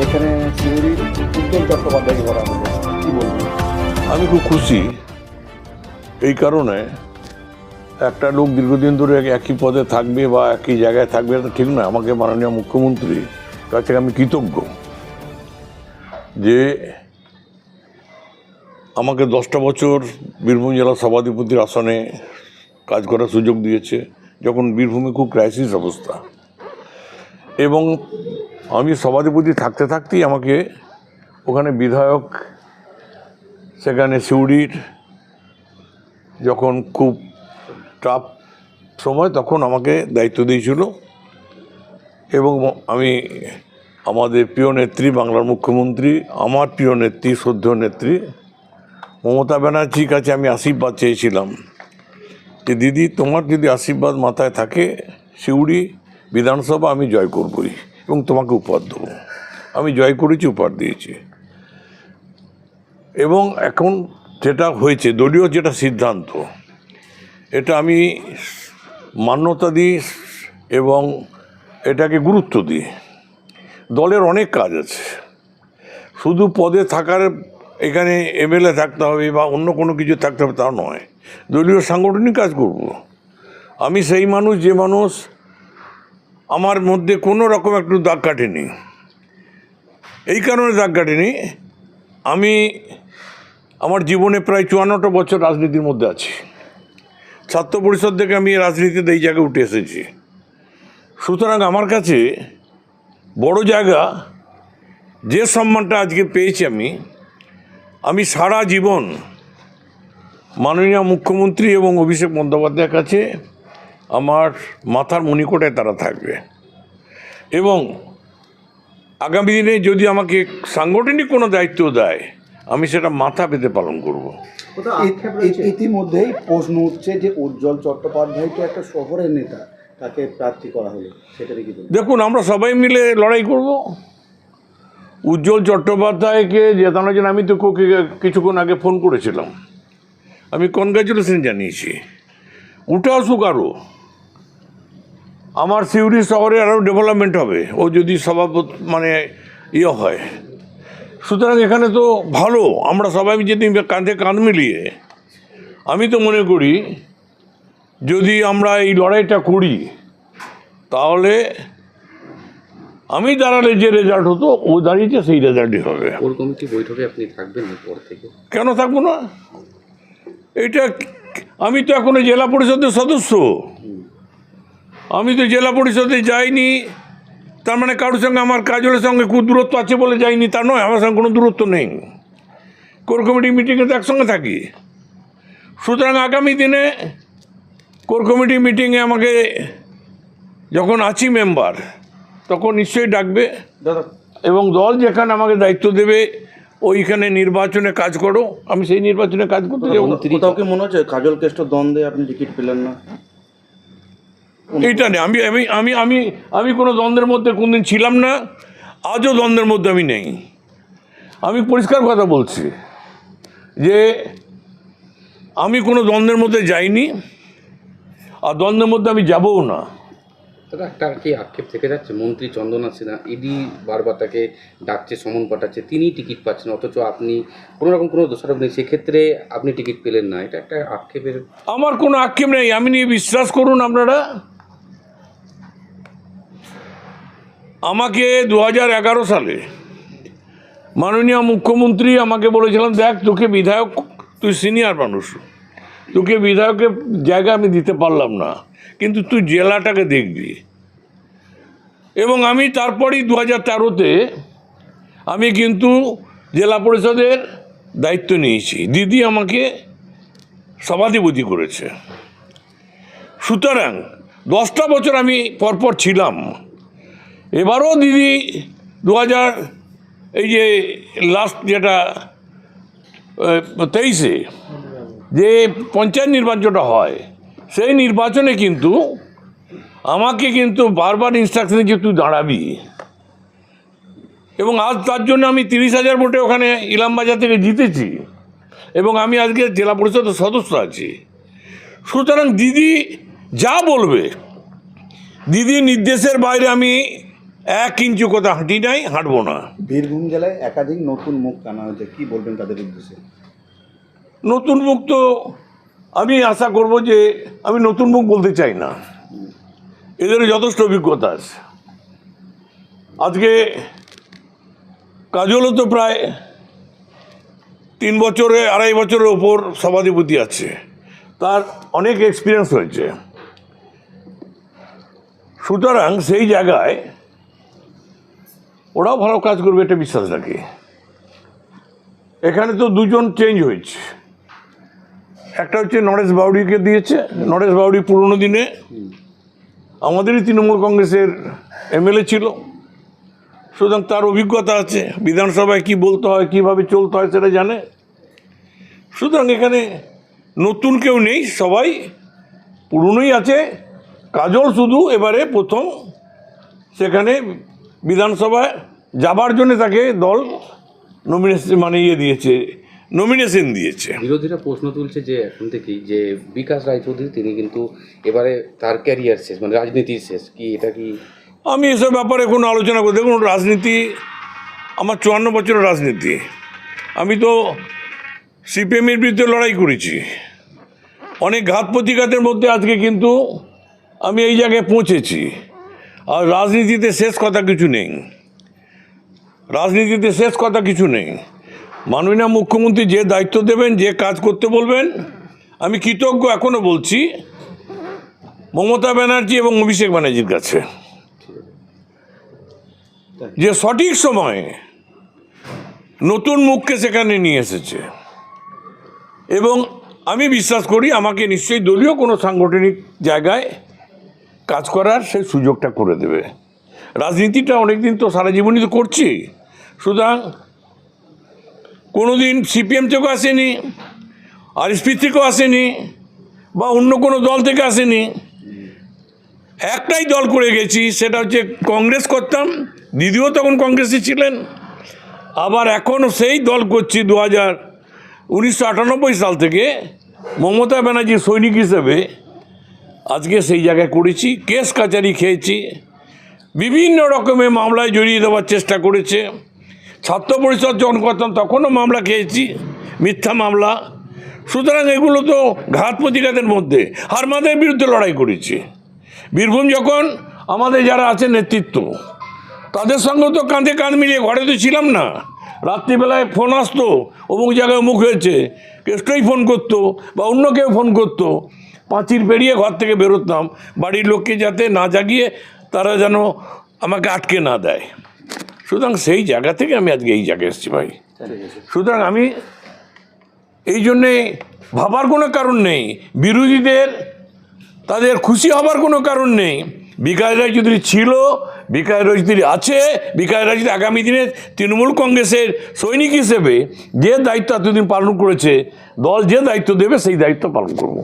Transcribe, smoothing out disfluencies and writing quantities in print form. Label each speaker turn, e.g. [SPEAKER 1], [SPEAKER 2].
[SPEAKER 1] এখানে সিউড়ির উজ্জ্বল চট্টোপাধ্যায়কে করা হলো, কি বলবেন?
[SPEAKER 2] আমি খুব খুশি এই কারণে, একটা লোক দীর্ঘদিন ধরে একই পদে থাকবে বা একই জায়গায় থাকবে এটা ঠিক না। আমাকে মাননীয় মুখ্যমন্ত্রীর কাছে আমি কৃতজ্ঞ যে আমাকে 10টা বছর বীরভূম জেলা সভাধিপতির আসনে কাজ করার সুযোগ দিয়েছে, যখন বীরভূমে খুব ক্রাইসিস অবস্থা। এবং আমি সভাধিপতি থাকতে থাকতেই আমাকে ওখানে বিধায়ক, সেখানে সিউড়ির যখন খুব টাফ সময় তখন আমাকে দায়িত্ব দিয়েছিল। এবং আমি আমাদের প্রিয় নেত্রী, বাংলার মুখ্যমন্ত্রী, আমার প্রিয় নেত্রী, শ্রদ্ধেয় নেত্রী মমতা ব্যানার্জির কাছে আমি আশীর্বাদ চেয়েছিলাম যে দিদি, তোমার যদি আশীর্বাদ মাথায় থাকে সিউড়ি বিধানসভা আমি জয় করবই এবং তোমাকে উপহার দেবো। আমি জয় করেছি, উপহার দিয়েছি। এবং এখন যেটা হয়েছে, দলীয় যেটা সিদ্ধান্ত, এটা আমি মান্যতা দিই এবং এটাকে গুরুত্ব দিই। দলের অনেক কাজ আছে, শুধু পদে থাকার, এখানে এমএলএ থাকতে হবে বা অন্য কোনো কিছু থাকতে হবে তা নয়। দলীয় সাংগঠনিক কাজ করব। আমি সেই মানুষ যে মানুষ, আমার মধ্যে কোনো রকম একটু দাগ কাটেনি। এই কারণে দাগ কাটেনি, আমি আমার জীবনে প্রায় 54টা বছর রাজনীতির মধ্যে আছি। ছাত্র পরিষদ থেকে আমি রাজনীতিতে এই জায়গায় উঠে এসেছি। সুতরাং আমার কাছে বড় জায়গা, যে সম্মানটা আজকে পেয়েছি আমি সারা জীবন মাননীয় মুখ্যমন্ত্রী এবং অভিষেক বন্দ্যোপাধ্যায়ের কাছে আমার মাথার মণিকোটায় তারা থাকবে। এবং আগামী দিনে যদি আমাকে সাংগঠনিক কোনো দায়িত্ব দেয়, আমি সেটা মাথা পেতে পালন করব।
[SPEAKER 1] ইতিমধ্যেই প্রশ্ন উঠছে যে উজ্জ্বল চট্টোপাধ্যায় তো একটা শহরের নেতা, তাকে প্রার্থী করা হলো, সেটা দেখি।
[SPEAKER 2] দেখুন, আমরা সবাই মিলে লড়াই করব। উজ্জ্বল চট্টোপাধ্যায়কে জেতানোর জন্য আমি তো কিছুক্ষণ আগে ফোন করেছিলাম, আমি কনগ্রাচুলেশন জানিয়েছি। উঠে আসুক আরও, আমার সিউড়ি শহরে আরও ডেভেলপমেন্ট হবে ও যদি সভাপতি হয়। সুতরাং এখানে তো ভালো, আমরা সবাই যদি কাঁধে কাঁধ মিলিয়ে, আমি তো মনে করি যদি আমরা এই লড়াইটা করি, তাহলে আমি দাঁড়ালে যে রেজাল্ট হতো ও দাঁড়িয়েছে সেই রেজাল্টই হবে।
[SPEAKER 3] কোর কমিটি বৈঠকে আপনি থাকবেন পর থেকে?
[SPEAKER 2] কেন থাকবো না? এটা আমি তো এখনো জেলা পরিষদের সদস্য, আমি তো জেলা পরিষদে যাইনি। তার মানে কারোর সঙ্গে আমার কাজলের সঙ্গে খুব দূরত্ব আছে বলে যাইনি তা নয়, আমার সঙ্গে কোনো দূরত্ব নেই। কোর কমিটি মিটিংয়ে তো একসঙ্গে থাকি। সুতরাং আগামী দিনে কোর কমিটি মিটিংয়ে আমাকে যখন আছি মেম্বার, তখন নিশ্চয়ই ডাকবে এবং দল যেখানে আমাকে দায়িত্ব দেবে ওইখানে নির্বাচনে কাজ করো, আমি সেই নির্বাচনে কাজ করতে যাবো।
[SPEAKER 1] কোথাও কি মনে হচ্ছে কাজল কেষ্ট দ্বন্দ্বে আপনি টিকিট পেলেন না?
[SPEAKER 2] এইটা নেই, আমি আমি আমি আমি আমি কোনো দ্বন্দ্বের মধ্যে কোনদিন ছিলাম না, আজও দ্বন্দ্বের মধ্যে আমি নেই। আমি পরিষ্কার কথা বলছি যে আমি কোনো দ্বন্দ্বের মধ্যে যাইনি, আর দ্বন্দ্বের মধ্যে আমি যাবও না।
[SPEAKER 3] দাদা, একটা কি আক্ষেপ থেকে যাচ্ছে, মন্ত্রী চন্দনা সিনহা ইডি বারবার তাকে ডাকছে, সমন পাঠাচ্ছে, তিনি টিকিট পাচ্ছেন, অথচ আপনি কোনো রকম কোনো দোষারোপ নেই, সেক্ষেত্রে আপনি টিকিট পেলেন না, এটা একটা আক্ষেপের?
[SPEAKER 2] আমার কোনো আক্ষেপ নেই, আমি নিয়ে বিশ্বাস করুন আপনারা। আমাকে 2011 সালে মাননীয় মুখ্যমন্ত্রী আমাকে বলেছিলেন, দেখ তোকে বিধায়ক, তুই সিনিয়র মানুষ, তোকে বিধায়কের জায়গা আমি দিতে পারলাম না, কিন্তু তুই জেলাটাকে দেখবি। এবং আমি তারপরেই 2013-তে আমি কিন্তু জেলা পরিষদের দায়িত্ব নিয়েছি, দিদি আমাকে সভাধিপতি করেছে। সুতরাং 10টা বছর আমি পরপর ছিলাম। এবারও দিদি 2000 এই যে লাস্ট যেটা 23-এ যে পঞ্চায়েত নির্বাচনটা হয়, সেই নির্বাচনে কিন্তু আমাকে কিন্তু বারবার ইনস্ট্রাকশন যে তুই দাঁড়াবি, এবং আজ তার জন্য আমি 30,000 ভোটে ওখানে ইলামবাজার থেকে জিতেছি এবং আমি আজকে জেলা পরিষদের সদস্য আছি। সুতরাং দিদি যা বলবে, দিদি নির্দেশের বাইরে আমি 1 ইঞ্চি কথা হাঁটি নাই, হাঁটবো না।
[SPEAKER 1] বীরভূম জেলায় একাধিক নতুন মুখ আনা হয়েছে, কি বলবেন তাদের উদ্দেশ্যে?
[SPEAKER 2] নতুন মুখ তো আমি আশা করব যে, আমি নতুন মুখ বলতে চাই না, এদের যথেষ্ট অভিজ্ঞতা আছে। আজকে কাজলও তো প্রায় 3 বছরে 2.5 বছরের ওপর সভাধিপতি আছে, তার অনেক এক্সপিরিয়েন্স হয়েছে। সুতরাং সেই জায়গায় ওরাও ভালো কাজ করবে এটা বিশ্বাস রাখি। এখানে তো 2 জন চেঞ্জ হয়েছে, একটা হচ্ছে নরেশ বাউরিকে দিয়েছে। নরেশ বাউরি পুরনো দিনে আমাদেরই তৃণমূল কংগ্রেসের এমএলএ ছিল, সুতরাং তার অভিজ্ঞতা আছে, বিধানসভায় কি বলতে হয়, কিভাবে চলতে হয় সেটা জানে। সুতরাং এখানে নতুন কেউ নেই, সবাই পুরনোই আছে। কাজল শুধু এবারে প্রথম সেখানে বিধানসভায় যাবার জন্য তাকে দল নমিনেশন দিয়েছে।
[SPEAKER 3] বিরোধীরা প্রশ্ন তুলছে যে এখন থেকেই যে বিকাশ রায়চৌধুরী তিনি কিন্তু এবারে তার ক্যারিয়ার শেষ, মানে রাজনীতির শেষ, কি এটা কি?
[SPEAKER 2] আমি এসব ব্যাপারে কোনো আলোচনা করি, দেখুন রাজনীতি আমার 54 বছরের রাজনীতি। আমি তো সিপিএমের বিরুদ্ধে লড়াই করেছি, অনেক ঘাত প্রতিঘাতের মধ্যে আজকে কিন্তু আমি এই জায়গায় পৌঁছেছি। আর রাজনীতিতে শেষ কথা কিছু নেই, রাজনীতিতে শেষ কথা কিছু নেই। মাননীয় মুখ্যমন্ত্রী যে দায়িত্ব দেবেন, যে কাজ করতে বলবেন, আমি কৃতজ্ঞ এখনও বলছি মমতা ব্যানার্জি এবং অভিষেক ব্যানার্জির কাছে, যে সঠিক সময়ে নতুন মুখকে সেখানে নিয়ে এসেছে। এবং আমি বিশ্বাস করি আমাকে নিশ্চয়ই দলীয় কোনো সাংগঠনিক জায়গায় কাজ করার সেই সুযোগটা করে দেবে। রাজনীতিটা অনেকদিন তো সারা জীবনই তো করছি, সুতরাং কোনো দিন সিপিএম থেকেও আসেনি, আরএসপি থেকেও আসেনি, বা অন্য কোনো দল থেকে আসেনি। একটাই দল করে গেছি, সেটা হচ্ছে কংগ্রেস করতাম, দিদিও তখন কংগ্রেসে ছিলেন, আবার এখনও সেই দল করছি 1998 সাল থেকে মমতা ব্যানার্জির সৈনিক হিসেবে। আজকে সেই জায়গায় করেছি, কেস কাচারি খেয়েছি, বিভিন্ন রকমের মামলায় জড়িয়ে দেওয়ার চেষ্টা করেছে। ছাত্র পরিষদ যখন করতাম তখনও মামলা খেয়েছি, মিথ্যা মামলা। সুতরাং এগুলো তো ঘাত প্রতিঘাতের মধ্যে হারমাদের বিরুদ্ধে লড়াই করেছি। বীরভূম যখন আমাদের যারা আছে নেতৃত্ব, তাদের সঙ্গে তো কাঁধে কাঁধ মিলিয়ে, ঘরে তো ছিলাম না, রাত্রিবেলায় ফোন আসতো, অমুক জায়গায় মুখ হয়েছে, কেষ্টই ফোন করতো বা অন্য কেউ ফোন করতো, পাঁচিল পেরিয়ে ঘর থেকে বেরোতাম, বাড়ির লোককে যাতে না জাগিয়ে তারা যেন আমাকে আটকে না দেয়। সুতরাং সেই জায়গা থেকে আমি আজকে এই জায়গায় এসেছি ভাই। সুতরাং আমি এই জন্যে ভাবার কোনো কারণ নেই, বিরোধীদের তাদের খুশি হবার কোনো কারণ নেই। বিকাশ রায়চৌধুরী ছিল, বিকাশ রায়চৌধুরী আছে, বিকাশ রায়চৌধুরী আগামী দিনে তৃণমূল কংগ্রেসের সৈনিক হিসেবে যে দায়িত্ব এতদিন পালন করেছে, দল যে দায়িত্ব দেবে সেই দায়িত্ব পালন করব।